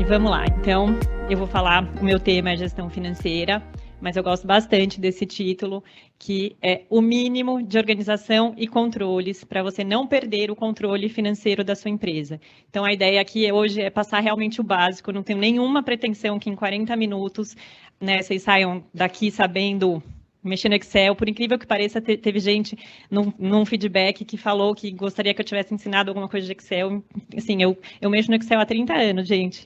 vamos lá. Então, eu vou falar, o meu tema é gestão financeira, mas eu gosto bastante desse título, que é o mínimo de organização e controles para você não perder o controle financeiro da sua empresa. Então, a ideia aqui hoje é passar realmente o básico, não tenho nenhuma pretensão que em 40 minutos, né, vocês saiam daqui sabendo mexer no Excel. Por incrível que pareça, teve gente num feedback que falou que gostaria que eu tivesse ensinado alguma coisa de Excel. Assim, eu mexo no Excel há 30 anos, gente,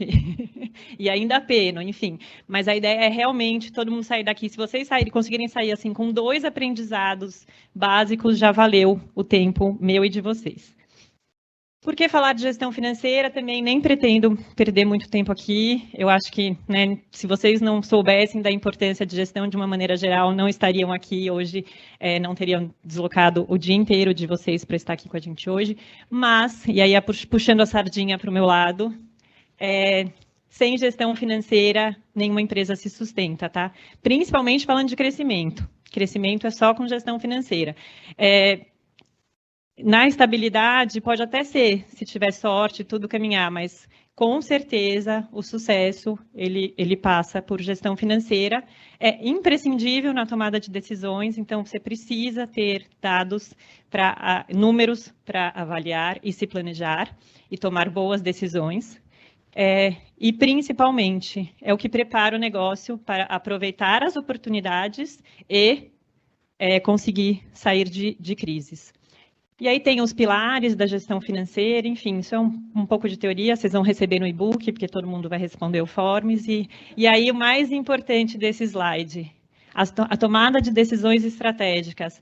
e ainda peno, enfim. Mas a ideia é realmente todo mundo sair daqui. Se vocês conseguirem sair assim com 2 aprendizados básicos, já valeu o tempo meu e de vocês. Por que falar de gestão financeira? Também nem pretendo perder muito tempo aqui. Eu acho que, né, se vocês não soubessem da importância de gestão de uma maneira geral, não estariam aqui hoje, não teriam deslocado o dia inteiro de vocês para estar aqui com a gente hoje. Mas, e aí puxando a sardinha para o meu lado, sem gestão financeira, nenhuma empresa se sustenta, tá? Principalmente falando de crescimento. Crescimento é só com gestão financeira. Na estabilidade, pode até ser, se tiver sorte, tudo caminhar, mas com certeza o sucesso, ele passa por gestão financeira. É imprescindível na tomada de decisões, então você precisa ter dados, números para avaliar e se planejar e tomar boas decisões. E, principalmente, é o que prepara o negócio para aproveitar as oportunidades e conseguir sair de crises. E aí tem os pilares da gestão financeira, enfim, isso é um pouco de teoria, vocês vão receber no e-book, porque todo mundo vai responder o Forms. E aí o mais importante desse slide, a tomada de decisões estratégicas.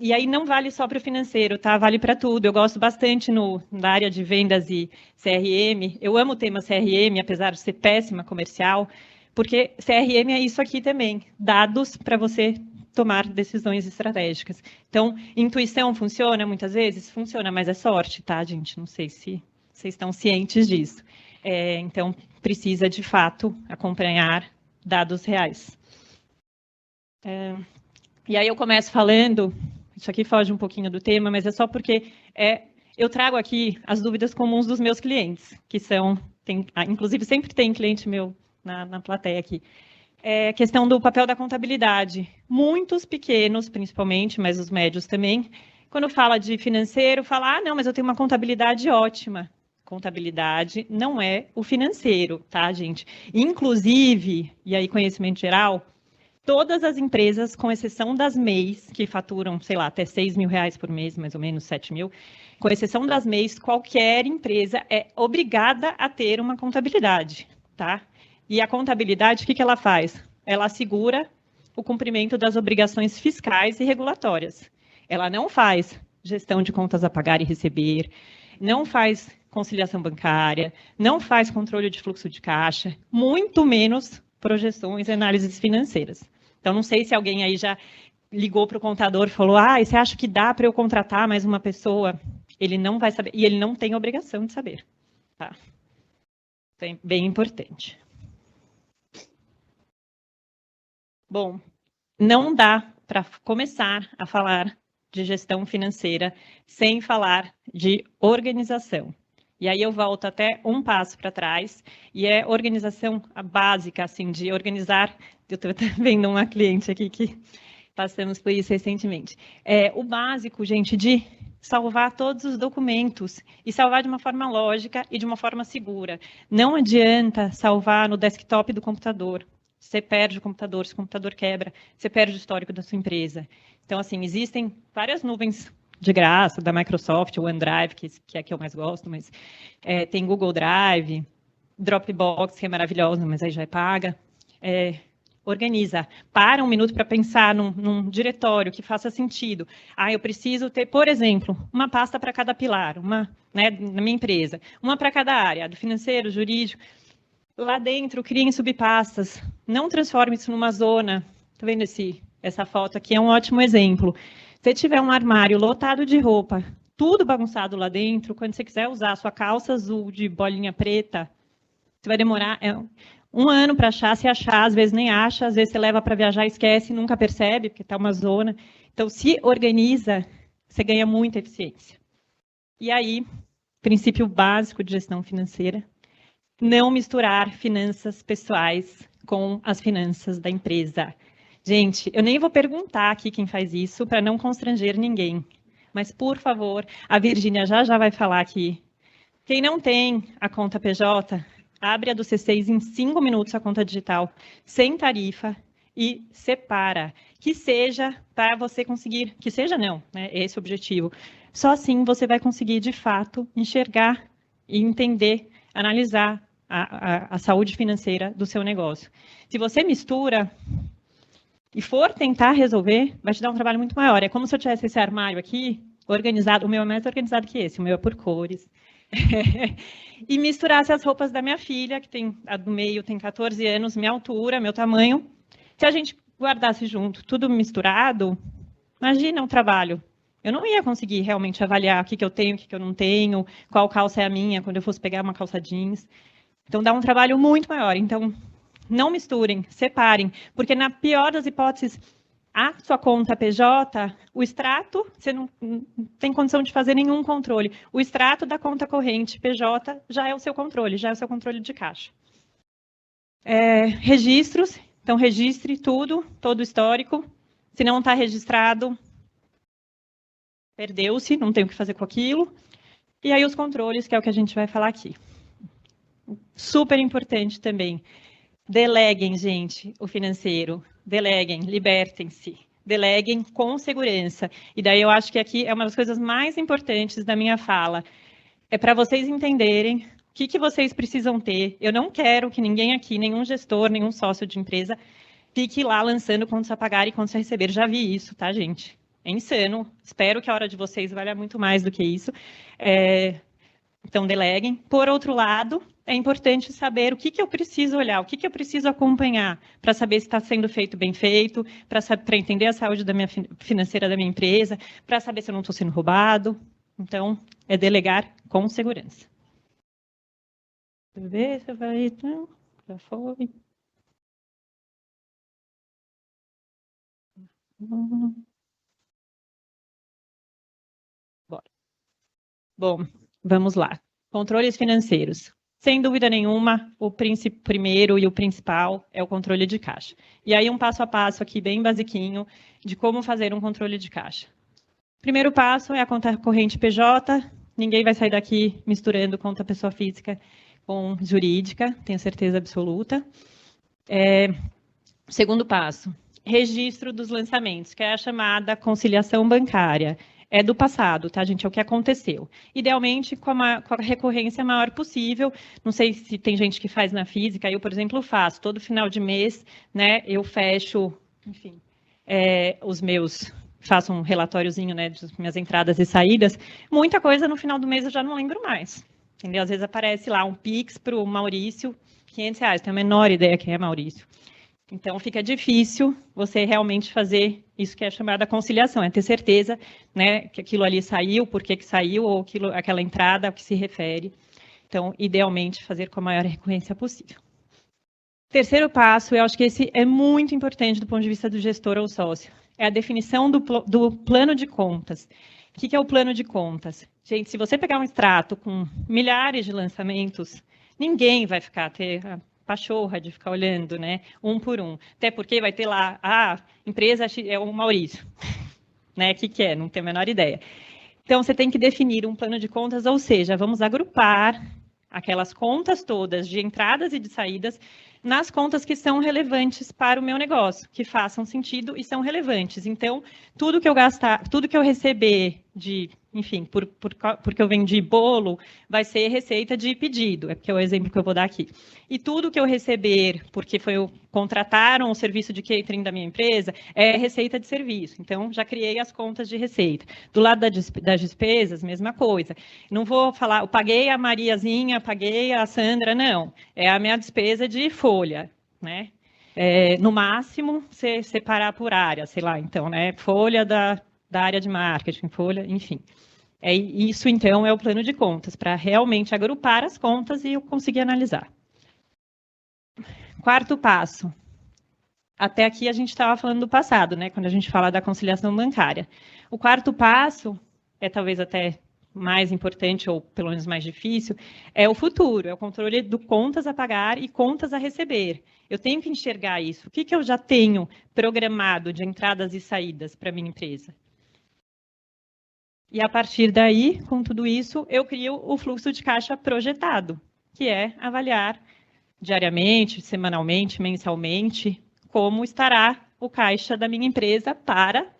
E aí não vale só para o financeiro, tá? Vale para tudo. Eu gosto bastante na área de vendas e CRM. Eu amo o tema CRM, apesar de ser péssima comercial, porque CRM é isso aqui também, dados para você tomar decisões estratégicas. Então, intuição funciona muitas vezes? Funciona, mas é sorte, tá, gente? Não sei se vocês estão cientes disso. Então, precisa, de fato, acompanhar dados reais. E aí eu começo falando, isso aqui foge um pouquinho do tema, mas é só porque eu trago aqui as dúvidas comuns dos meus clientes, que são, inclusive sempre tem cliente meu na plateia aqui. Questão do papel da contabilidade. Muitos pequenos, principalmente, mas os médios também, quando fala de financeiro, fala, não, mas eu tenho uma contabilidade ótima. Contabilidade não é o financeiro, tá, gente? Inclusive, e aí conhecimento geral, todas as empresas, com exceção das MEIs, que faturam, sei lá, até 6 mil reais por mês, mais ou menos 7 mil, com exceção das MEIs, qualquer empresa é obrigada a ter uma contabilidade, tá? E a contabilidade, o que ela faz? Ela assegura o cumprimento das obrigações fiscais e regulatórias. Ela não faz gestão de contas a pagar e receber, não faz conciliação bancária, não faz controle de fluxo de caixa, muito menos projeções e análises financeiras. Então, não sei se alguém aí já ligou para o contador e falou, você acha que dá para eu contratar mais uma pessoa? Ele não vai saber, e ele não tem obrigação de saber. Tá? Então, bem importante. Bom, não dá para começar a falar de gestão financeira sem falar de organização. E aí eu volto até um passo para trás, e é organização básica, assim, de organizar. Eu estou vendo uma cliente aqui que passamos por isso recentemente. O básico, gente, de salvar todos os documentos e salvar de uma forma lógica e de uma forma segura. Não adianta salvar no desktop do computador. Você perde o computador, se o computador quebra, você perde o histórico da sua empresa. Então, assim, existem várias nuvens de graça, da Microsoft, o OneDrive, que é a que eu mais gosto, mas tem Google Drive, Dropbox, que é maravilhosa, mas aí já é paga. Organiza. Para um minuto para pensar num diretório que faça sentido. Eu preciso ter, por exemplo, uma pasta para cada pilar, na minha empresa, uma para cada área, do financeiro, jurídico. Lá dentro, criem subpastas. Não transforme isso numa zona. Está vendo essa foto aqui? É um ótimo exemplo. Se tiver um armário lotado de roupa, tudo bagunçado lá dentro, quando você quiser usar a sua calça azul de bolinha preta, você vai demorar um ano para achar. Se achar, às vezes nem acha, às vezes você leva para viajar, esquece, nunca percebe, porque está uma zona. Então, se organiza, você ganha muita eficiência. E aí, princípio básico de gestão financeira, Não misturar finanças pessoais com as finanças da empresa. Gente, eu nem vou perguntar aqui quem faz isso para não constranger ninguém. Mas, por favor, a Virgínia já vai falar aqui. Quem não tem a conta PJ, abre a do C6 em 5 minutos a conta digital, sem tarifa, e separa. Que seja para você conseguir, que seja não, né, esse é o objetivo. Só assim você vai conseguir, de fato, enxergar e entender, analisar a saúde financeira do seu negócio. Se você mistura e for tentar resolver, vai te dar um trabalho muito maior. É como se eu tivesse esse armário aqui, organizado, o meu é mais organizado que esse, o meu é por cores. E misturasse as roupas da minha filha, que tem a do meio tem 14 anos, minha altura, meu tamanho. Se a gente guardasse junto, tudo misturado, imagina o trabalho. Eu não ia conseguir realmente avaliar o que eu tenho, o que eu não tenho, qual calça é a minha, quando eu fosse pegar uma calça jeans. Então, dá um trabalho muito maior. Então, não misturem, separem, porque na pior das hipóteses, a sua conta PJ, o extrato, você não tem condição de fazer nenhum controle. O extrato da conta corrente PJ já é o seu controle, já é o seu controle de caixa. Registros, então registre tudo, todo o histórico. Se não está registrado, perdeu-se, não tem o que fazer com aquilo. E aí os controles, que é o que a gente vai falar aqui. Super importante também. Deleguem, gente, o financeiro. Deleguem, libertem-se. Deleguem com segurança. E daí eu acho que aqui é uma das coisas mais importantes da minha fala. É para vocês entenderem o que vocês precisam ter. Eu não quero que ninguém aqui, nenhum gestor, nenhum sócio de empresa, fique lá lançando contas a pagar e contas a receber. Já vi isso, tá, gente? É insano. Espero que a hora de vocês valha muito mais do que isso. Então, deleguem. Por outro lado, é importante saber o que eu preciso olhar, o que eu preciso acompanhar para saber se está sendo feito bem feito, para entender a saúde da minha financeira da minha empresa, para saber se eu não estou sendo roubado. Então, é delegar com segurança. Deixa eu ver se vai... Não, já foi. Bora. Bom, vamos lá. Controles financeiros. Sem dúvida nenhuma, o primeiro e o principal é o controle de caixa. E aí um passo a passo aqui bem basiquinho de como fazer um controle de caixa. Primeiro passo é a conta corrente PJ. Ninguém vai sair daqui misturando conta pessoa física com jurídica, tenho certeza absoluta. Segundo passo, registro dos lançamentos, que é a chamada conciliação bancária. É do passado, tá, gente? É o que aconteceu. Idealmente, com a recorrência maior possível. Não sei se tem gente que faz na física, eu, por exemplo, faço. Todo final de mês, né, eu fecho, enfim, os meus... Faço um relatóriozinho, né, das minhas entradas e saídas. Muita coisa no final do mês eu já não lembro mais. Entendeu? Às vezes aparece lá um Pix para o Maurício, R$ 500. Tenho a menor ideia quem é Maurício. Então, fica difícil você realmente fazer isso que é chamada conciliação, é ter certeza, né, que aquilo ali saiu, por que saiu, ou aquela entrada, ao que se refere. Então, idealmente, fazer com a maior recorrência possível. Terceiro passo, eu acho que esse é muito importante do ponto de vista do gestor ou sócio, é a definição do plano de contas. O que é o plano de contas? Gente, se você pegar um extrato com milhares de lançamentos, ninguém vai ter pachorra de ficar olhando, né, um por um. Até porque vai ter lá, empresa é o Maurício, né, o que é? Não tenho a menor ideia. Então, você tem que definir um plano de contas, ou seja, vamos agrupar aquelas contas todas de entradas e de saídas nas contas que são relevantes para o meu negócio, que façam sentido e são relevantes. Então, tudo que eu gastar, tudo que eu receber de, enfim, porque eu vendi bolo, vai ser receita de pedido, é porque é o exemplo que eu vou dar aqui. E tudo que eu receber, porque contrataram o serviço de catering da minha empresa, é receita de serviço. Então, já criei as contas de receita. Do lado das despesas, mesma coisa. Não vou falar, eu paguei a Mariazinha, paguei a Sandra, não. É a minha despesa de folha, né? No máximo, você separar por área, sei lá, então, né? Folha da área de marketing, folha, enfim. Isso, então, é o plano de contas, para realmente agrupar as contas e eu conseguir analisar. Quarto passo. Até aqui a gente estava falando do passado, né? Quando a gente fala da conciliação bancária. O quarto passo é talvez até mais importante, ou pelo menos mais difícil, é o futuro, é o controle do contas a pagar e contas a receber. Eu tenho que enxergar isso. O que eu já tenho programado de entradas e saídas para a minha empresa? E a partir daí, com tudo isso, eu crio o fluxo de caixa projetado, que é avaliar diariamente, semanalmente, mensalmente, como estará o caixa da minha empresa para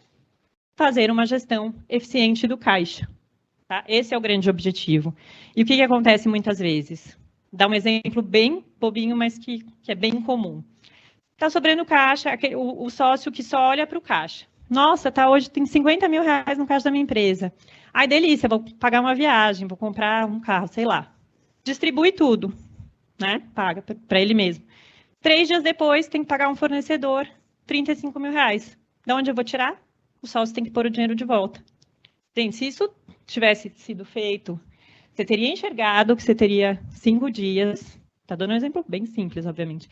fazer uma gestão eficiente do caixa. Tá? Esse é o grande objetivo. E o que acontece muitas vezes? Dá um exemplo bem bobinho, mas que é bem comum. Está sobrando caixa, o sócio que só olha para o caixa. Nossa, hoje tem 50 mil reais no caixa da minha empresa. Ai, delícia, vou pagar uma viagem, vou comprar um carro, sei lá. Distribui tudo, né? Paga para ele mesmo. 3 dias depois, tem que pagar um fornecedor 35 mil reais. De onde eu vou tirar? O sócio tem que pôr o dinheiro de volta. Gente, se isso tivesse sido feito, você teria enxergado que você teria 5 dias, está dando um exemplo bem simples, obviamente,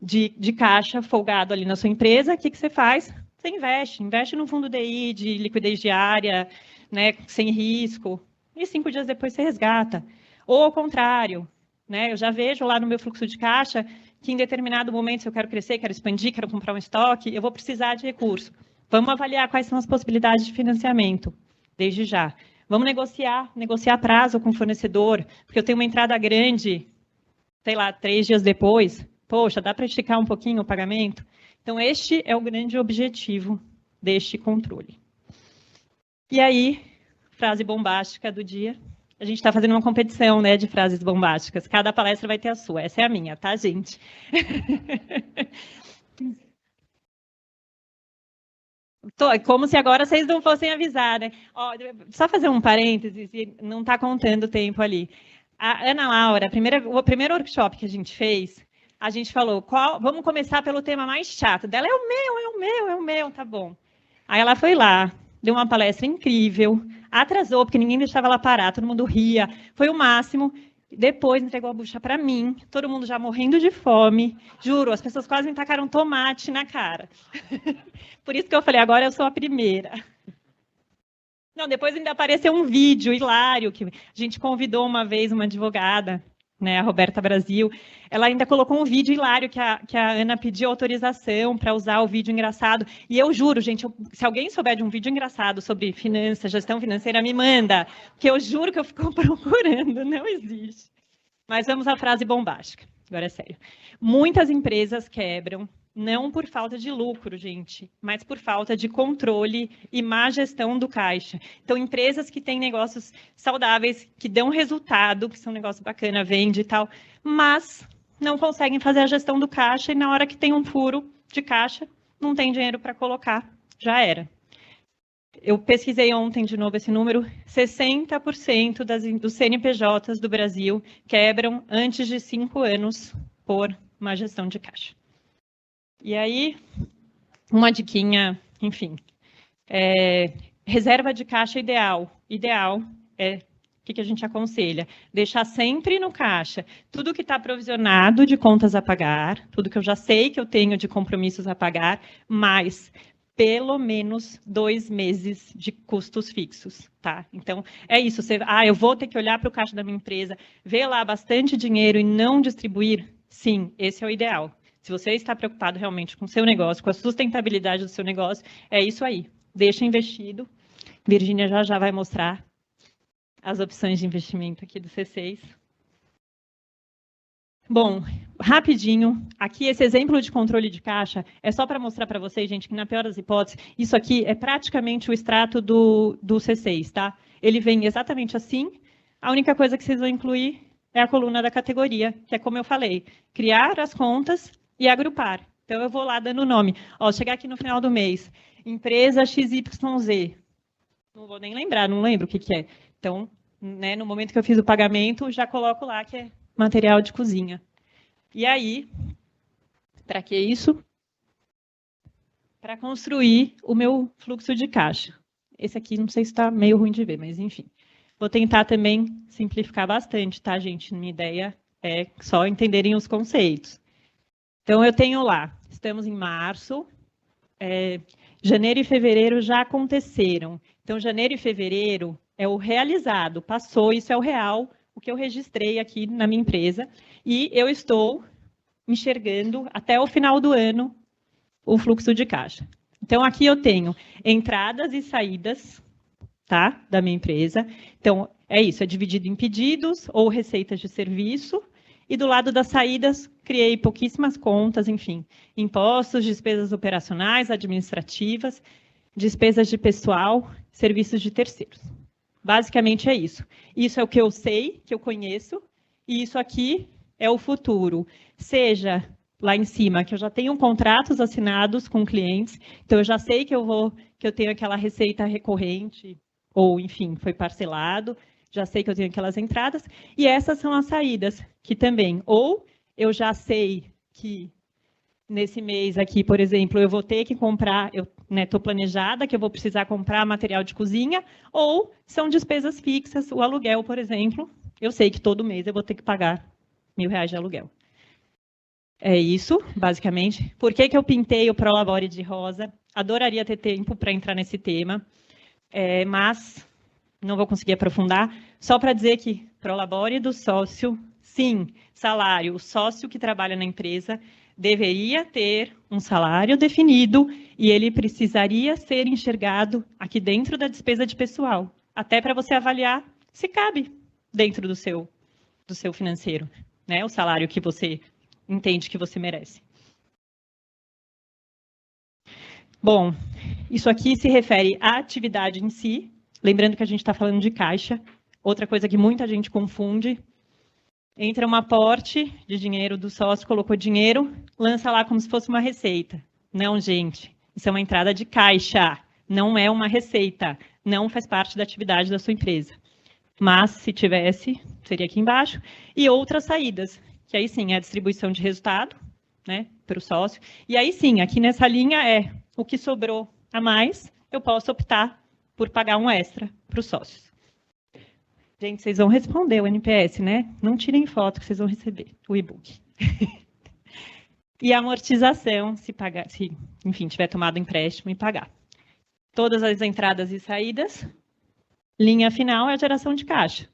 de caixa folgado ali na sua empresa. O que você faz? Você investe no fundo DI de liquidez diária, né, sem risco, e 5 dias depois você resgata. Ou ao contrário, né, eu já vejo lá no meu fluxo de caixa que em determinado momento, se eu quero crescer, quero expandir, quero comprar um estoque, eu vou precisar de recurso. Vamos avaliar quais são as possibilidades de financiamento, desde já. Vamos negociar prazo com o fornecedor, porque eu tenho uma entrada grande, sei lá, 3 dias depois. Poxa, dá para esticar um pouquinho o pagamento? Então, este é o grande objetivo deste controle. E aí, frase bombástica do dia. A gente está fazendo uma competição, né, de frases bombásticas. Cada palestra vai ter a sua. Essa é a minha, tá, gente? Como se agora vocês não fossem avisar, né? Ó, só fazer um parênteses, não está contando o tempo ali. A Ana Laura, o primeiro workshop que a gente fez, a gente falou, vamos começar pelo tema mais chato. Dela é o meu, tá bom. Aí ela foi lá, deu uma palestra incrível, atrasou, porque ninguém deixava ela parar, todo mundo ria, foi o máximo. Depois entregou a bucha para mim, todo mundo já morrendo de fome. Juro, as pessoas quase me tacaram tomate na cara. Por isso que eu falei, agora eu sou a primeira. Não, depois ainda apareceu um vídeo hilário, que a gente convidou uma vez uma advogada, né, a Roberta Brasil. Ela ainda colocou um vídeo hilário que a Ana pediu autorização para usar o vídeo engraçado. E eu juro, gente, se alguém souber de um vídeo engraçado sobre finanças, gestão financeira, me manda, porque eu juro que eu fico procurando, não existe. Mas vamos à frase bombástica. Agora é sério. Muitas empresas quebram, não por falta de lucro, gente, mas por falta de controle e má gestão do caixa. Então, empresas que têm negócios saudáveis, que dão resultado, que são um negócio bacana, vende e tal, mas não conseguem fazer a gestão do caixa e na hora que tem um furo de caixa, não tem dinheiro para colocar, já era. Eu pesquisei ontem de novo esse número, 60% dos CNPJs do Brasil quebram antes de 5 anos por má gestão de caixa. E aí, uma diquinha, enfim, reserva de caixa ideal. Ideal é o que a gente aconselha? Deixar sempre no caixa tudo que está provisionado de contas a pagar, tudo que eu já sei que eu tenho de compromissos a pagar, mais pelo menos 2 meses de custos fixos, tá? Então, é isso. Eu vou ter que olhar para o caixa da minha empresa, ver lá bastante dinheiro e não distribuir? Sim, esse é o ideal. Se você está preocupado realmente com o seu negócio, com a sustentabilidade do seu negócio, é isso aí. Deixa investido. Virgínia já vai mostrar as opções de investimento aqui do C6. Bom, rapidinho, aqui esse exemplo de controle de caixa é só para mostrar para vocês, gente, que na pior das hipóteses, isso aqui é praticamente o extrato do C6, tá? Ele vem exatamente assim, a única coisa que vocês vão incluir é a coluna da categoria, que é como eu falei, criar as contas e agrupar. Então, eu vou lá dando o nome. Ó, chegar aqui no final do mês, empresa XYZ. Não vou nem lembrar, não lembro o que é. Então, né, no momento que eu fiz o pagamento, já coloco lá que é material de cozinha. E aí, para que isso? Para construir o meu fluxo de caixa. Esse aqui não sei se está meio ruim de ver, mas enfim. Vou tentar também simplificar bastante, tá, gente? Minha ideia é só entenderem os conceitos. Então, eu tenho lá, estamos em março, janeiro e fevereiro já aconteceram. Então, janeiro e fevereiro é o realizado, passou, isso é o real, o que eu registrei aqui na minha empresa, e eu estou enxergando até o final do ano o fluxo de caixa. Então, aqui eu tenho entradas e saídas, tá, da minha empresa. Então, é isso, é dividido em pedidos ou receitas de serviço, e do lado das saídas, criei pouquíssimas contas, enfim, impostos, despesas operacionais, administrativas, despesas de pessoal, serviços de terceiros. Basicamente é isso. Isso é o que eu sei, que eu conheço, e isso aqui é o futuro. Seja lá em cima, que eu já tenho contratos assinados com clientes, então eu já sei que eu tenho aquela receita recorrente, ou enfim, foi parcelado, já sei que eu tenho aquelas entradas, e essas são as saídas, que também, ou eu já sei que nesse mês aqui, por exemplo, eu vou ter que comprar, eu estou planejada que eu vou precisar comprar material de cozinha, ou são despesas fixas, o aluguel, por exemplo, eu sei que todo mês eu vou ter que pagar R$ 1.000 de aluguel. É isso, basicamente. Por que eu pintei o Prolabore de rosa? Adoraria ter tempo para entrar nesse tema, mas não vou conseguir aprofundar. Só para dizer que Prolabore do sócio, sim, salário. O sócio que trabalha na empresa deveria ter um salário definido e ele precisaria ser enxergado aqui dentro da despesa de pessoal, até para você avaliar se cabe dentro do seu financeiro, né? O salário que você entende que você merece. Bom, isso aqui se refere à atividade em si, lembrando que a gente está falando de caixa. Outra coisa que muita gente confunde, entra um aporte de dinheiro do sócio, colocou dinheiro, lança lá como se fosse uma receita. Não, gente, isso é uma entrada de caixa, não é uma receita, não faz parte da atividade da sua empresa. Mas, se tivesse, seria aqui embaixo. E outras saídas, que aí sim é a distribuição de resultado, né, para o sócio. E aí sim, aqui nessa linha é o que sobrou a mais, eu posso optar por pagar um extra para os sócios. Gente, vocês vão responder o NPS, né? Não tirem foto que vocês vão receber o e-book. E a amortização, se pagar, se, enfim, tiver tomado empréstimo e pagar. Todas as entradas e saídas. Linha final é a geração de caixa.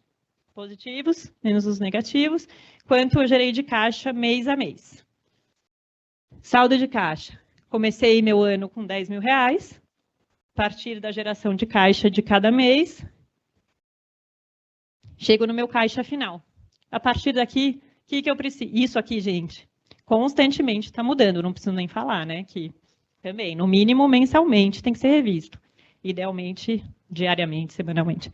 Positivos, menos os negativos. Quanto eu gerei de caixa mês a mês. Saldo de caixa. Comecei meu ano com R$ 10.000. A partir da geração de caixa de cada mês, chego no meu caixa final. A partir daqui, o que eu preciso? Isso aqui, gente, constantemente está mudando, não preciso nem falar, né? Que também, no mínimo, mensalmente tem que ser revisto. Idealmente, diariamente, semanalmente.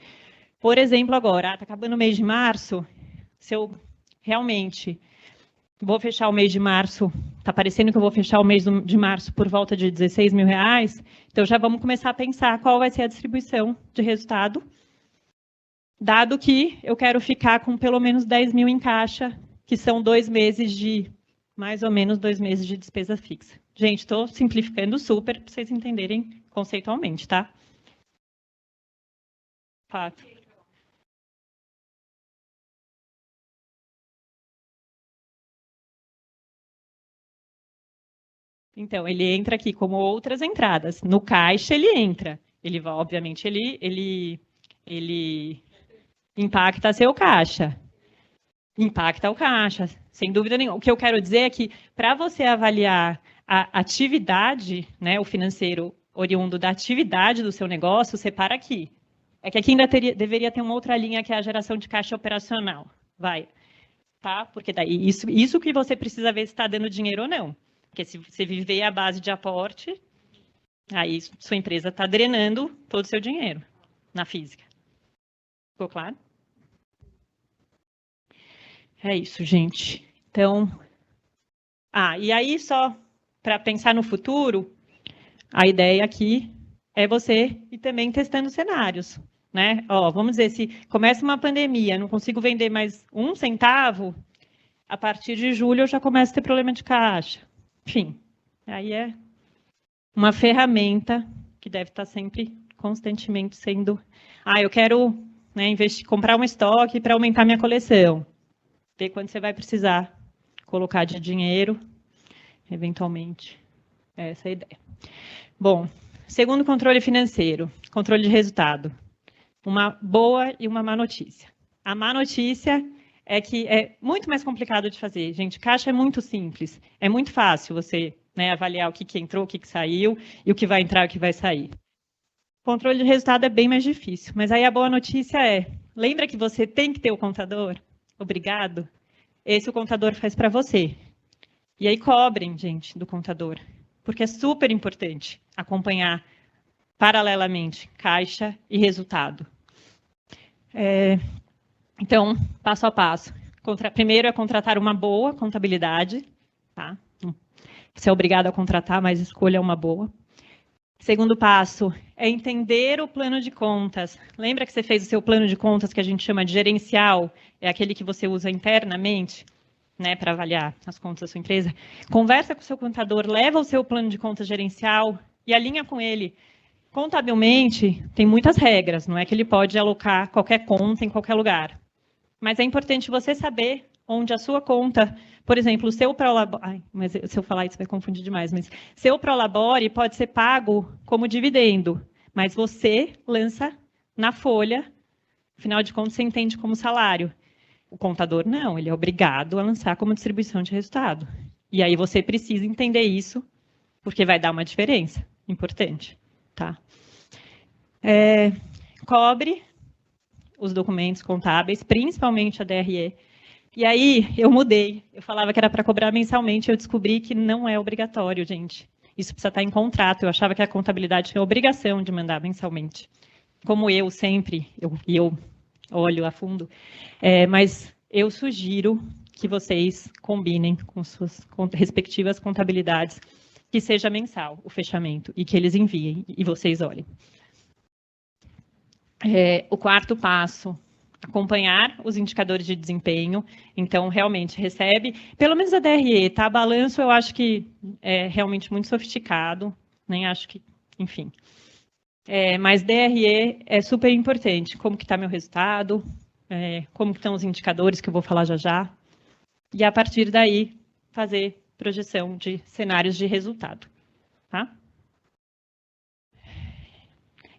Por exemplo, agora, está acabando o mês de março, se eu realmente vou fechar o mês de março, está parecendo que eu vou fechar o mês de março por volta de R$ 16.000, então já vamos começar a pensar qual vai ser a distribuição de resultado, dado que eu quero ficar com pelo menos 10.000 em caixa, que são mais ou menos 2 meses de despesa fixa. Gente, estou simplificando super para vocês entenderem conceitualmente, tá? Fato. Então, ele entra aqui como outras entradas. No caixa, ele entra. Ele, obviamente, ele impacta seu caixa. Impacta o caixa, sem dúvida nenhuma. O que eu quero dizer é que, para você avaliar a atividade, né, o financeiro oriundo da atividade do seu negócio, separa aqui. É que aqui ainda deveria ter uma outra linha, que é a geração de caixa operacional. Vai. Tá? Porque daí isso que você precisa ver se está dando dinheiro ou não. Porque se você viver à base de aporte, aí sua empresa está drenando todo o seu dinheiro na física. Ficou claro? É isso, gente. Então, e aí só para pensar no futuro, a ideia aqui é você ir também testando cenários, né? Vamos dizer, se começa uma pandemia, não consigo vender mais 1 centavo, a partir de julho eu já começo a ter problema de caixa. Enfim, aí é uma ferramenta que deve estar sempre, constantemente sendo... eu quero, né, comprar um estoque para aumentar minha coleção. Ver quanto você vai precisar colocar de dinheiro, eventualmente. Essa é a ideia. Bom, segundo controle financeiro, controle de resultado. uma boa e uma má notícia. A má notícia é que é muito mais complicado de fazer. Gente, caixa é muito simples. É muito fácil você, né, avaliar o que entrou, o que saiu e o que vai entrar e o que vai sair. Controle de resultado é bem mais difícil. Mas aí a boa notícia é, lembra que você tem que ter o contador? Obrigado. Esse o contador faz para você. E aí cobrem, gente, do contador. Porque é super importante acompanhar paralelamente caixa e resultado. Então, passo a passo. Primeiro é contratar uma boa contabilidade. Tá? Você é obrigado a contratar, mas escolha uma boa. Segundo passo é entender o plano de contas. Lembra que você fez o seu plano de contas que a gente chama de gerencial? É aquele que você usa internamente, né, para avaliar as contas da sua empresa. Conversa com o seu contador, leva o seu plano de contas gerencial e alinha com ele. Contabilmente, tem muitas regras, não é que ele pode alocar qualquer conta em qualquer lugar. Mas é importante você saber onde a sua conta, por exemplo, o seu Prolabore, mas se eu falar isso vai confundir demais, mas seu Prolabore pode ser pago como dividendo, mas você lança na folha, afinal de contas você entende como salário. O contador não, ele é obrigado a lançar como distribuição de resultado. E aí você precisa entender isso, porque vai dar uma diferença importante. Tá? Cobre os documentos contábeis, principalmente a DRE. E aí eu mudei. Eu falava que era para cobrar mensalmente, eu descobri que não é obrigatório, gente. Isso precisa estar em contrato. Eu achava que a contabilidade tinha obrigação de mandar mensalmente. Como eu sempre, eu olho a fundo. Mas eu sugiro que vocês combinem com suas respectivas contabilidades, que seja mensal o fechamento e que eles enviem e vocês olhem. O quarto passo, acompanhar os indicadores de desempenho. Então, realmente, recebe, pelo menos a DRE, tá? Balanço eu acho que é realmente muito sofisticado, nem acho que, enfim. Mas DRE é super importante. Como que está meu resultado, como que estão os indicadores, que eu vou falar já já. E, a partir daí, fazer projeção de cenários de resultado. Tá?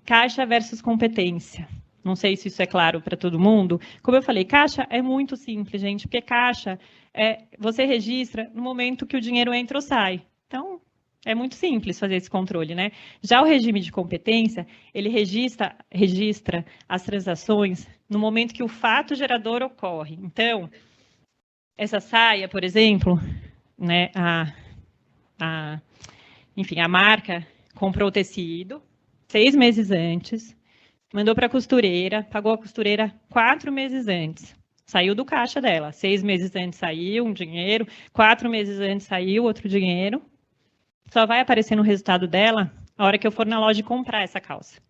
Caixa versus competência. Não sei se isso é claro para todo mundo. Como eu falei, caixa é muito simples, gente, porque caixa você registra no momento que o dinheiro entra ou sai. Então, é muito simples fazer esse controle, né? Já o regime de competência, ele registra as transações no momento que o fato gerador ocorre. Então, essa saia, por exemplo, né, enfim, a marca comprou o tecido 6 meses antes, mandou para a costureira, pagou a costureira 4 meses antes. Saiu do caixa dela. 6 meses antes saiu um dinheiro, 4 meses antes saiu outro dinheiro. Só vai aparecer no resultado dela a hora que eu for na loja comprar essa calça.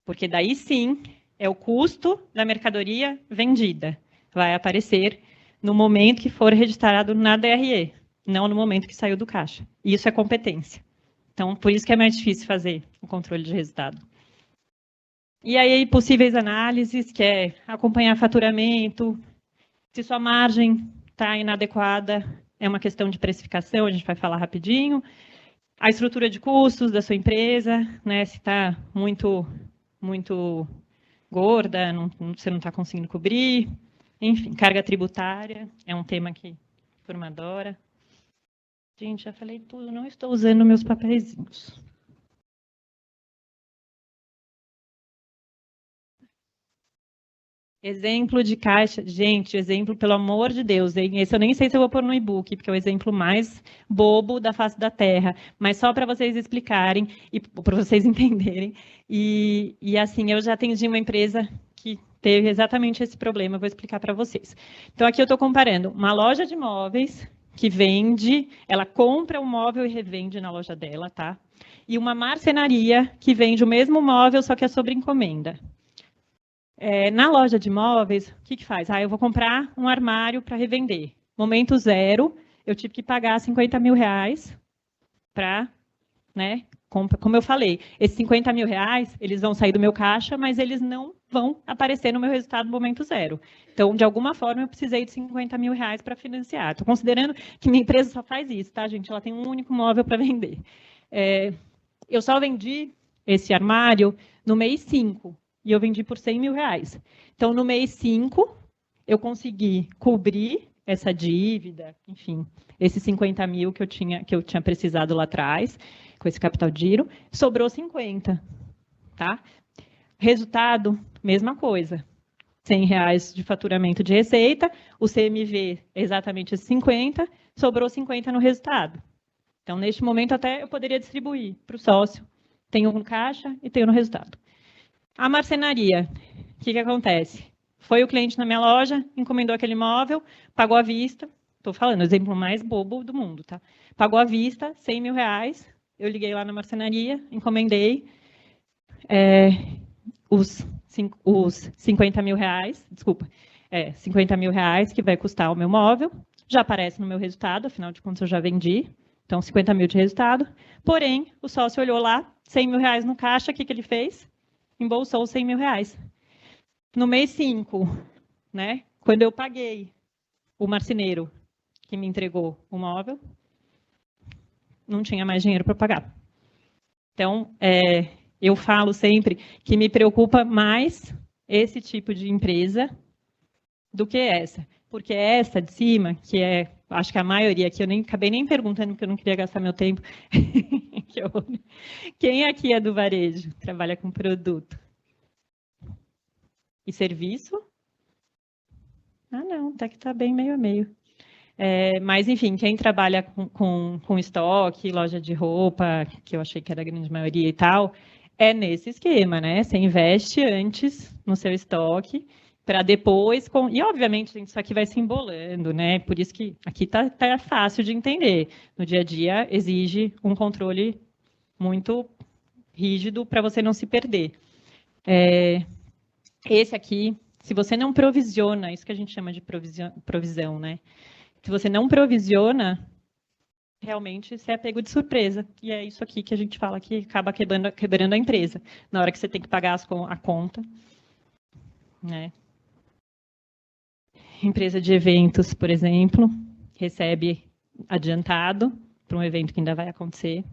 Porque daí sim é o custo da mercadoria vendida. Vai aparecer no momento que for registrado na DRE, não no momento que saiu do caixa. Isso é competência. Então, por isso que é mais difícil fazer o controle de resultado. E aí, possíveis análises, que é acompanhar faturamento, se sua margem está inadequada, é uma questão de precificação, a gente vai falar rapidinho. A estrutura de custos da sua empresa, né, se está muito gorda, você não está conseguindo cobrir. Enfim, carga tributária, é um tema que a turma adora. Gente, já falei tudo, não estou usando meus papeizinhos. Exemplo de caixa, gente, exemplo, pelo amor de Deus, hein? Esse eu nem sei se eu vou pôr no e-book, porque é o exemplo mais bobo da face da Terra, mas só para vocês explicarem e para vocês entenderem. E assim, eu já atendi uma empresa que teve exatamente esse problema, eu vou explicar para vocês. Então, aqui eu estou comparando uma loja de móveis que vende, ela compra um móvel e revende na loja dela, tá? E uma marcenaria que vende o mesmo móvel, só que é sobre encomenda. Na loja de móveis, o que faz? Eu vou comprar um armário para revender. Momento zero, eu tive que pagar 50 mil reais para, né, como eu falei, esses 50 mil reais, eles vão sair do meu caixa, mas eles não vão aparecer no meu resultado no momento zero. Então, de alguma forma, eu precisei de 50 mil reais para financiar. Estou considerando que minha empresa só faz isso, tá, gente? Ela tem um único móvel para vender. Eu só vendi esse armário no mês 5. e eu vendi por R$100.000. Então, no mês 5, eu consegui cobrir essa dívida, enfim, esses 50 mil que eu tinha precisado lá atrás, com esse capital de giro, sobrou 50, tá? Resultado, mesma coisa. R$100 de faturamento de receita, o CMV é exatamente esses 50, sobrou 50 no resultado. Então, neste momento, até eu poderia distribuir para o sócio. Tenho no caixa e tenho no resultado. A marcenaria, o que acontece? Foi o cliente na minha loja, encomendou aquele imóvel, pagou à vista. Estou falando, o exemplo mais bobo do mundo, tá? Pagou à vista, R$100.000. Eu liguei lá na marcenaria, encomendei os R$50.000, desculpa, R$50.000 que vai custar o meu móvel. Já aparece no meu resultado, afinal de contas eu já vendi. Então, 50 mil de resultado. Porém, o sócio olhou lá, R$100.000 no caixa, o que ele fez? Embolsou os R$100.000. No mês 5, né, quando eu paguei o marceneiro que me entregou o móvel, não tinha mais dinheiro para pagar. Então, eu falo sempre que me preocupa mais esse tipo de empresa do que essa. Porque essa de cima, que é, acho que a maioria, que eu acabei nem perguntando, porque eu não queria gastar meu tempo. Quem aqui é do varejo? Trabalha com produto? E serviço? Ah, não, até que está bem meio a meio. Mas, enfim, quem trabalha com estoque, loja de roupa, que eu achei que era a grande maioria e tal, é nesse esquema, né? Você investe antes no seu estoque, para depois... E, obviamente, isso aqui vai se embolando, né? Por isso que aqui tá fácil de entender. No dia a dia, exige um controle muito rígido para você não se perder. Esse aqui, se você não provisiona, isso que a gente chama de provisão, né? Se você não provisiona, realmente você é pego de surpresa. E é isso aqui que a gente fala que acaba quebrando a empresa. Na hora que você tem que pagar a conta. Né? Empresa de eventos, por exemplo, recebe adiantado para um evento que ainda vai acontecer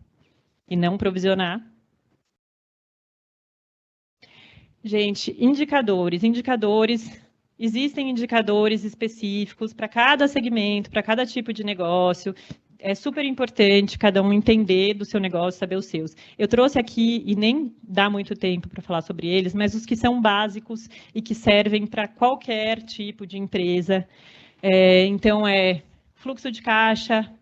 e não provisionar. Gente, indicadores. Existem indicadores específicos para cada segmento, para cada tipo de negócio. É super importante cada um entender do seu negócio, saber os seus. Eu trouxe aqui, e nem dá muito tempo para falar sobre eles, mas os que são básicos e que servem para qualquer tipo de empresa. Então, fluxo de caixa,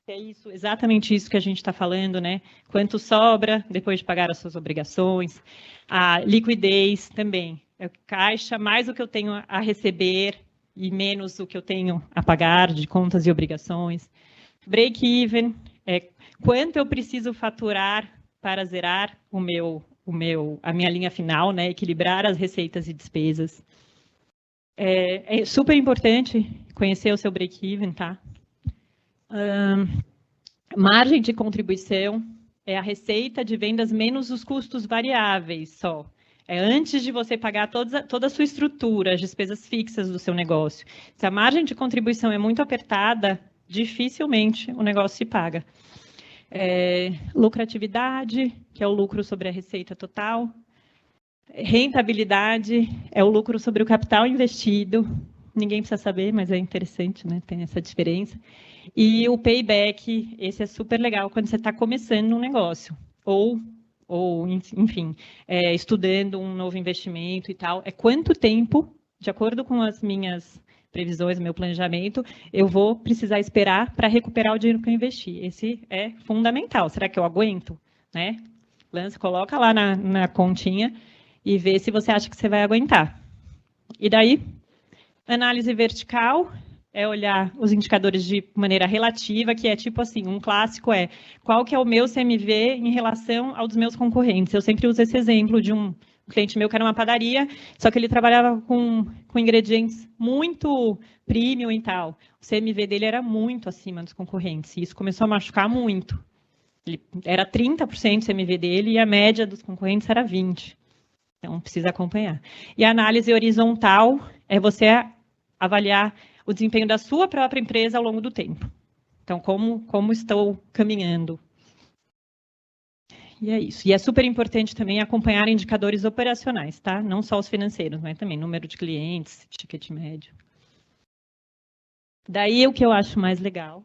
é isso, exatamente isso que a gente está falando, né? Quanto sobra depois de pagar as suas obrigações. A liquidez também. É caixa mais o que eu tenho a receber e menos o que eu tenho a pagar de contas e obrigações. Break-even, quanto eu preciso faturar para zerar a minha linha final, né? Equilibrar as receitas e despesas. É super importante conhecer o seu break-even, tá? Margem de contribuição é a receita de vendas menos os custos variáveis só. É antes de você pagar toda a sua estrutura, as despesas fixas do seu negócio. Se a margem de contribuição é muito apertada, dificilmente o negócio se paga. Lucratividade, que é o lucro sobre a receita total. Rentabilidade é o lucro sobre o capital investido. Ninguém precisa saber, mas é interessante, né? Tem essa diferença. E o payback, esse é super legal quando você está começando um negócio. Ou enfim, estudando um novo investimento e tal. É quanto tempo, de acordo com as minhas previsões, meu planejamento, eu vou precisar esperar para recuperar o dinheiro que eu investi. Esse é fundamental. Será que eu aguento? Né? Lance, coloca lá na continha e vê se você acha que você vai aguentar. E daí, análise vertical é olhar os indicadores de maneira relativa, que é tipo assim, um clássico é qual que é o meu CMV em relação aos meus concorrentes. Eu sempre uso esse exemplo de um cliente meu que era uma padaria, só que ele trabalhava com ingredientes muito premium e tal. O CMV dele era muito acima dos concorrentes, e isso começou a machucar muito. Ele era 30% do CMV dele e a média dos concorrentes era 20%. Então, precisa acompanhar. E a análise horizontal é você avaliar o desempenho da sua própria empresa ao longo do tempo. Então, como estou caminhando? E é isso. E é super importante também acompanhar indicadores operacionais, tá? Não só os financeiros, mas também número de clientes, ticket médio. Daí o que eu acho mais legal,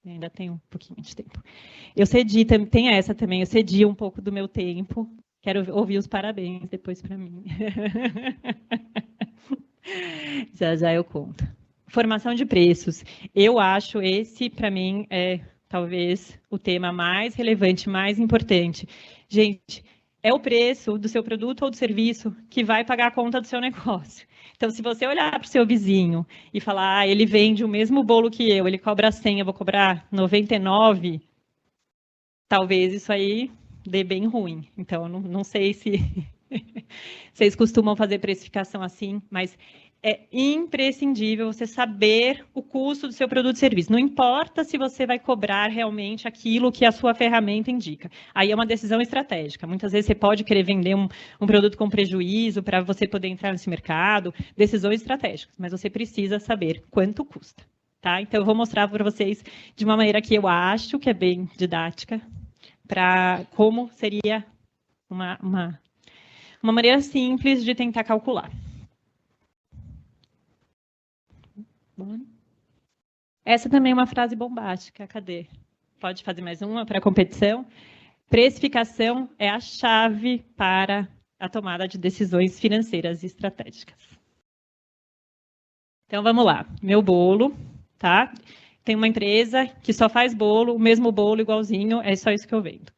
ainda tenho um pouquinho de tempo. Eu cedi, tem essa também, eu cedi um pouco do meu tempo. Quero ouvir os parabéns depois para mim. Já eu conto. Formação de preços. Eu acho esse, para mim, é talvez o tema mais relevante, mais importante. Gente, é o preço do seu produto ou do serviço que vai pagar a conta do seu negócio. Então, se você olhar para o seu vizinho e falar, ah, ele vende o mesmo bolo que eu, ele cobra 100, eu vou cobrar 99, talvez isso aí dê bem ruim. Então, não sei se vocês costumam fazer precificação assim, mas é imprescindível você saber o custo do seu produto e serviço. Não importa se você vai cobrar realmente aquilo que a sua ferramenta indica. Aí é uma decisão estratégica. Muitas vezes você pode querer vender um produto com prejuízo para você poder entrar nesse mercado. Decisões estratégicas, mas você precisa saber quanto custa. Tá? Então, eu vou mostrar para vocês de uma maneira que eu acho que é bem didática, para como seria uma maneira simples de tentar calcular. Essa também é uma frase bombástica, cadê? Pode fazer mais uma para a competição? Precificação é a chave para a tomada de decisões financeiras e estratégicas. Então, vamos lá. Meu bolo, tá? Tem uma empresa que só faz bolo, o mesmo bolo igualzinho, é só isso que eu vendo.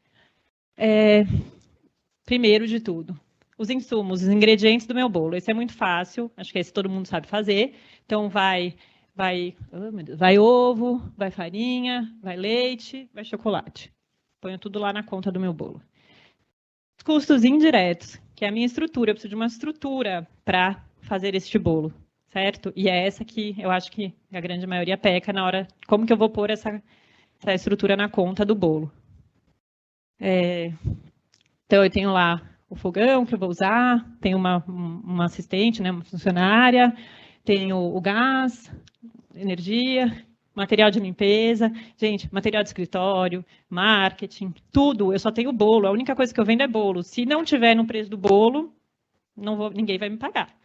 Primeiro de tudo, os insumos, os ingredientes do meu bolo. Esse é muito fácil, acho que esse todo mundo sabe fazer. Então, vai ovo, vai farinha, vai leite, vai chocolate. Ponho tudo lá na conta do meu bolo. Os custos indiretos, que é a minha estrutura. Eu preciso de uma estrutura para fazer este bolo, certo? E é essa que eu acho que a grande maioria peca na hora... Como que eu vou pôr essa estrutura na conta do bolo? Então, eu tenho lá o fogão que eu vou usar, tenho uma assistente, né, uma funcionária, tenho o gás, energia, material de limpeza, gente, material de escritório, marketing, tudo. Eu só tenho bolo. A única coisa que eu vendo é bolo. Se não tiver no preço do bolo, ninguém vai me pagar.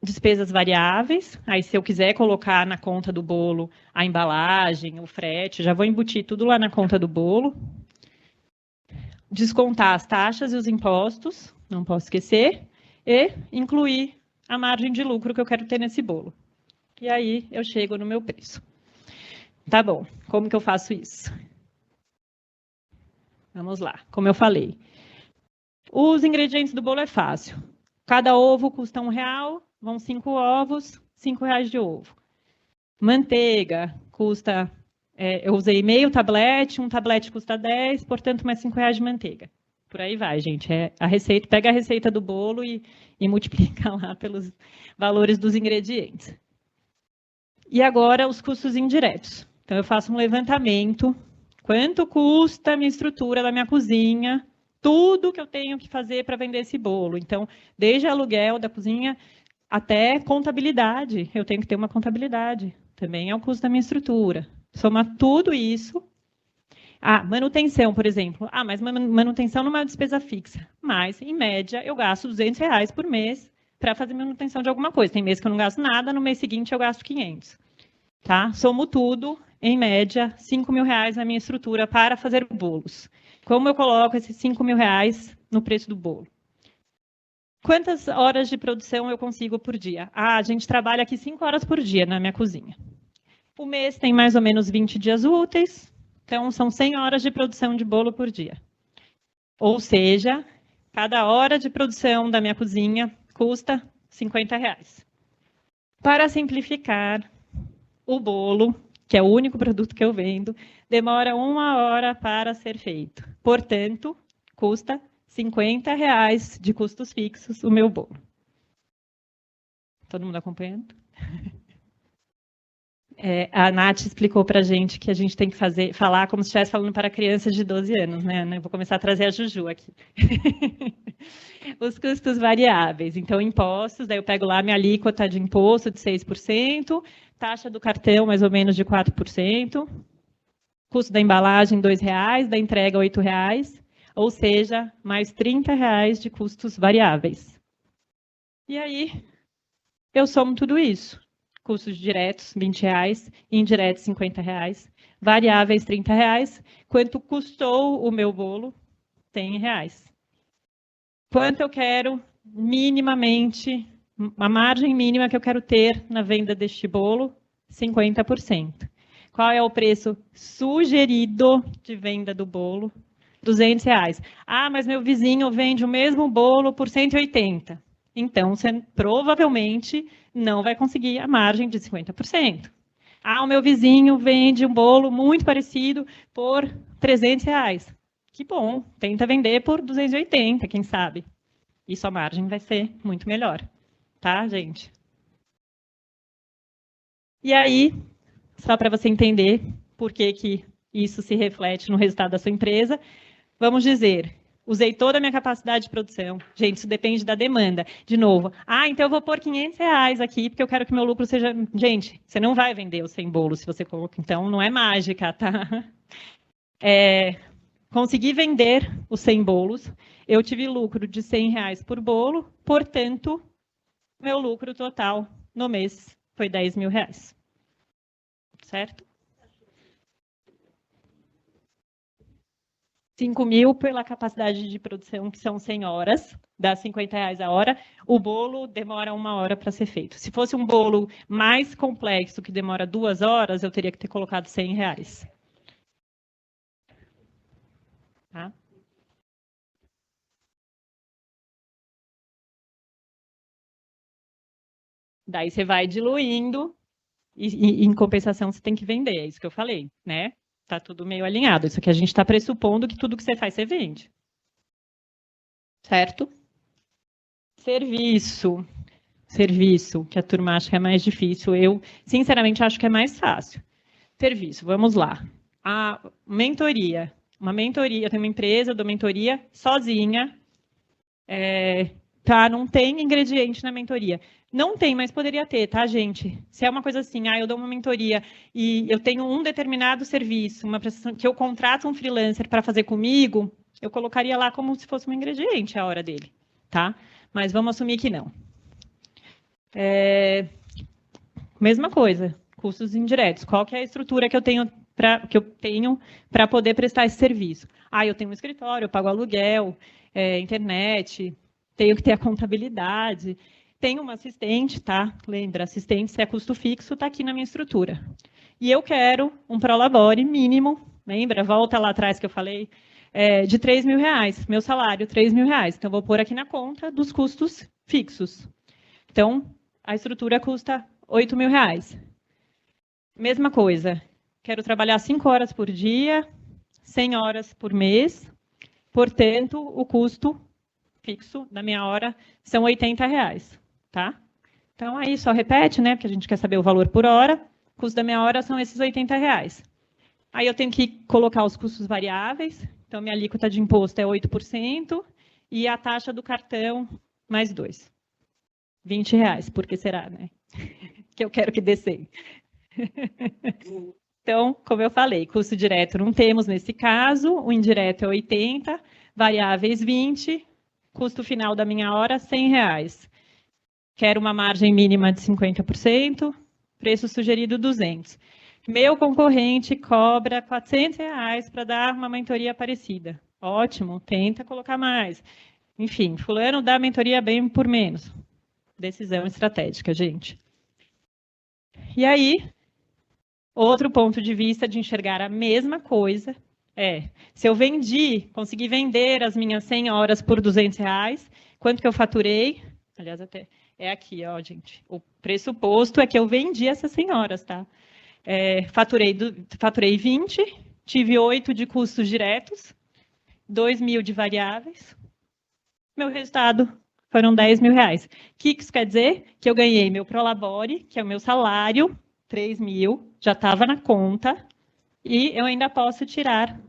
Despesas variáveis. Aí, se eu quiser colocar na conta do bolo a embalagem, o frete, já vou embutir tudo lá na conta do bolo. Descontar as taxas e os impostos, não posso esquecer, e incluir a margem de lucro que eu quero ter nesse bolo. E aí eu chego no meu preço. Tá bom, como que eu faço isso? Vamos lá, como eu falei. Os ingredientes do bolo é fácil. Cada ovo custa R$1, vão 5 ovos, R$5 de ovo. Manteiga custa... eu usei meio tablete, um tablete custa 10, portanto, mais R$5 de manteiga. Por aí vai, gente. A receita, pega a receita do bolo e multiplica lá pelos valores dos ingredientes. E agora, os custos indiretos. Então, eu faço um levantamento. Quanto custa a minha estrutura da minha cozinha? Tudo que eu tenho que fazer para vender esse bolo. Então, desde aluguel da cozinha até contabilidade. Eu tenho que ter uma contabilidade. Também é o custo da minha estrutura. Soma tudo isso. Manutenção, por exemplo. Mas manutenção não é uma despesa fixa. Mas, em média, eu gasto R$200 por mês para fazer manutenção de alguma coisa. Tem mês que eu não gasto nada, no mês seguinte eu gasto 500. Tá? Somo tudo, em média, R$5.000 na minha estrutura para fazer bolos. Como eu coloco esses R$5.000 no preço do bolo? Quantas horas de produção eu consigo por dia? A gente trabalha aqui 5 horas por dia na minha cozinha. O mês tem mais ou menos 20 dias úteis, então são 100 horas de produção de bolo por dia. Ou seja, cada hora de produção da minha cozinha custa R$50. Para simplificar, o bolo, que é o único produto que eu vendo, demora 1 hora para ser feito. Portanto, custa R$50 de custos fixos o meu bolo. Todo mundo acompanhando? A Nath explicou para a gente que a gente tem que falar como se estivesse falando para crianças de 12 anos, né? Vou começar a trazer a Juju aqui. Os custos variáveis. Então, impostos, daí eu pego lá minha alíquota de imposto de 6%, taxa do cartão mais ou menos de 4%. Custo da embalagem, R$ 2,00, da entrega, R$ 8,00, ou seja, mais R$ 30,00 de custos variáveis. E aí, eu somo tudo isso. Custos diretos, R$ 20,00, indiretos, R$ 50,00, variáveis, R$ 30,00. Quanto custou o meu bolo? R$ 100,00. Quanto eu quero, minimamente, a margem mínima que eu quero ter na venda deste bolo? 50%. Qual é o preço sugerido de venda do bolo? R$ 200,00. Ah, mas meu vizinho vende o mesmo bolo por 180. Então, você provavelmente não vai conseguir a margem de 50%. Ah, o meu vizinho vende um bolo muito parecido por R$ 300,00. Que bom, tenta vender por 280, quem sabe. E sua margem vai ser muito melhor. Tá, gente? E aí, só para você entender por que isso se reflete no resultado da sua empresa, vamos dizer, usei toda a minha capacidade de produção. Gente, isso depende da demanda. De novo, então eu vou pôr R$ 500 aqui, porque eu quero que meu lucro seja... Gente, você não vai vender os 100 bolos se você coloca, então não é mágica, tá? Consegui vender os 100 bolos, eu tive lucro de R$ 100 por bolo, portanto, meu lucro total no mês foi R$ 10.000. Certo? 5.000 pela capacidade de produção, que são 100 horas, dá R$ 50 a hora. O bolo demora 1 hora para ser feito. Se fosse um bolo mais complexo, que demora 2 horas, eu teria que ter colocado R$ 100. Tá? Daí você vai diluindo e, em compensação, você tem que vender. É isso que eu falei, né? Tá tudo meio alinhado. Isso aqui a gente está pressupondo que tudo que você faz, você vende. Certo? Serviço. Serviço, que a turma acha que é mais difícil. Eu, sinceramente, acho que é mais fácil. Serviço, vamos lá. A mentoria. Uma mentoria, eu tenho uma empresa, eu dou mentoria sozinha. Tá, não tem ingrediente na mentoria. Não tem, mas poderia ter, tá, gente? Se é uma coisa assim, eu dou uma mentoria e eu tenho um determinado serviço, uma prestação que eu contrato um freelancer para fazer comigo, eu colocaria lá como se fosse um ingrediente a hora dele, tá? Mas vamos assumir que não. Mesma coisa, custos indiretos. Qual que é a estrutura que eu tenho para poder prestar esse serviço? Eu tenho um escritório, eu pago aluguel, internet, tenho que ter a contabilidade, tenho uma assistente, tá? Lembra, assistente, se é custo fixo, está aqui na minha estrutura. E eu quero um prolabore mínimo, lembra? Volta lá atrás que eu falei, de R$ 3.000. Meu salário, R$ 3.000. Então, vou pôr aqui na conta dos custos fixos. Então, a estrutura custa R$ 8.000. Mesma coisa, quero trabalhar 5 horas por dia, 100 horas por mês, portanto, o custo fixo da minha hora são R$ 80, tá? Então, aí só repete, né, porque a gente quer saber o valor por hora, o custo da minha hora são esses R$ 80. Aí eu tenho que colocar os custos variáveis, então minha alíquota de imposto é 8%, e a taxa do cartão mais 2. R$ 20, por que será, né? Que eu quero que dê 100. Então, como eu falei, custo direto não temos nesse caso, o indireto é 80, variáveis 20, custo final da minha hora R$ 100. Quero uma margem mínima de 50%, preço sugerido 200. Meu concorrente cobra R$ 400 para dar uma mentoria parecida. Ótimo, tenta colocar mais. Enfim, fulano dá mentoria bem por menos. Decisão estratégica, gente. E aí, outro ponto de vista de enxergar a mesma coisa se eu consegui vender as minhas 100 horas por R$ 200, quanto que eu faturei? Aliás, até é aqui, ó, gente. O pressuposto é que eu vendi essas 100 horas, tá? Faturei 20, tive 8 de custos diretos, 2.000 de variáveis. Meu resultado foram R$ 10.000. O que isso quer dizer? Que eu ganhei meu prolabore, que é o meu salário, 3.000, já estava na conta, e eu ainda posso tirar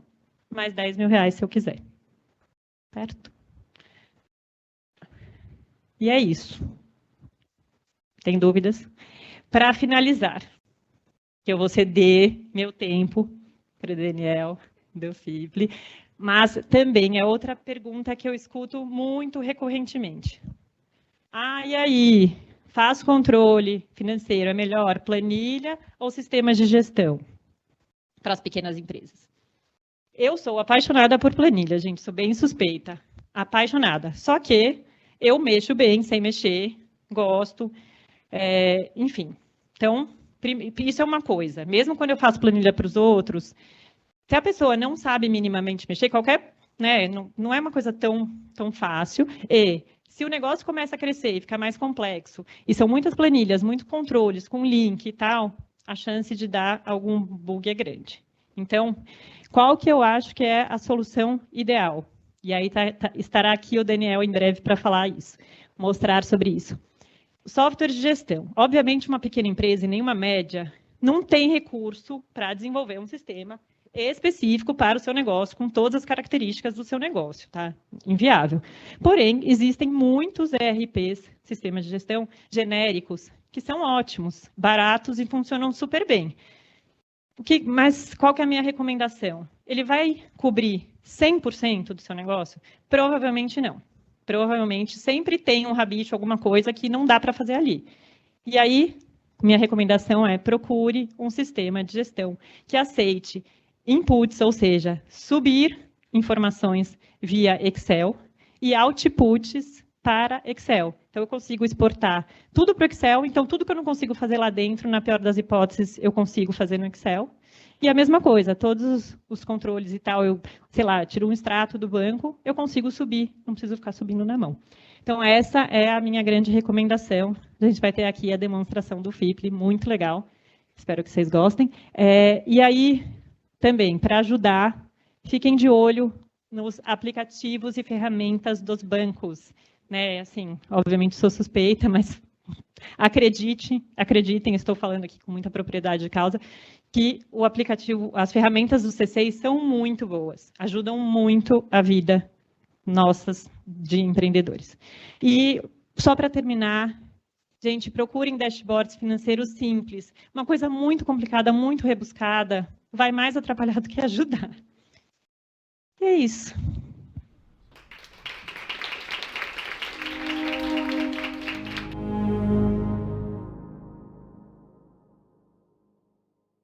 mais R$ 10.000 se eu quiser. Certo? E é isso. Tem dúvidas? Para finalizar, que eu vou ceder meu tempo para o Daniel, do FIPLE, mas também é outra pergunta que eu escuto muito recorrentemente. E aí? Faz controle financeiro, é melhor planilha ou sistemas de gestão para as pequenas empresas? Eu sou apaixonada por planilha, gente, sou bem suspeita. Apaixonada. Só que eu mexo bem sem mexer, gosto, enfim. Então, isso é uma coisa. Mesmo quando eu faço planilha para os outros, se a pessoa não sabe minimamente mexer, não é uma coisa tão fácil. E se o negócio começa a crescer e ficar mais complexo, e são muitas planilhas, muitos controles, com link e tal, a chance de dar algum bug é grande. Então, qual que eu acho que é a solução ideal? E aí estará aqui o Daniel em breve para falar isso, mostrar sobre isso. Software de gestão. Obviamente, uma pequena empresa e nenhuma média não tem recurso para desenvolver um sistema específico para o seu negócio, com todas as características do seu negócio, tá? Inviável. Porém, existem muitos ERPs, sistemas de gestão genéricos, que são ótimos, baratos e funcionam super bem. Mas qual que é a minha recomendação? Ele vai cobrir 100% do seu negócio? Provavelmente não. Provavelmente sempre tem um rabicho, alguma coisa que não dá para fazer ali. E aí, minha recomendação é procure um sistema de gestão que aceite inputs, ou seja, subir informações via Excel e outputs para Excel. Então, eu consigo exportar tudo para o Excel, então tudo que eu não consigo fazer lá dentro, na pior das hipóteses, eu consigo fazer no Excel. E a mesma coisa, todos os controles e tal, eu, sei lá, tiro um extrato do banco, eu consigo subir, não preciso ficar subindo na mão. Então, essa é a minha grande recomendação. A gente vai ter aqui a demonstração do FIPLE, muito legal. Espero que vocês gostem. E aí, também, para ajudar, fiquem de olho nos aplicativos e ferramentas dos bancos. Né? Assim, obviamente sou suspeita, mas acreditem, estou falando aqui com muita propriedade de causa, que o aplicativo, as ferramentas do C6 são muito boas, ajudam muito a vida nossas de empreendedores. E só para terminar, gente, procurem dashboards financeiros simples. Uma coisa muito complicada, muito rebuscada, vai mais atrapalhar do que ajudar. E é isso.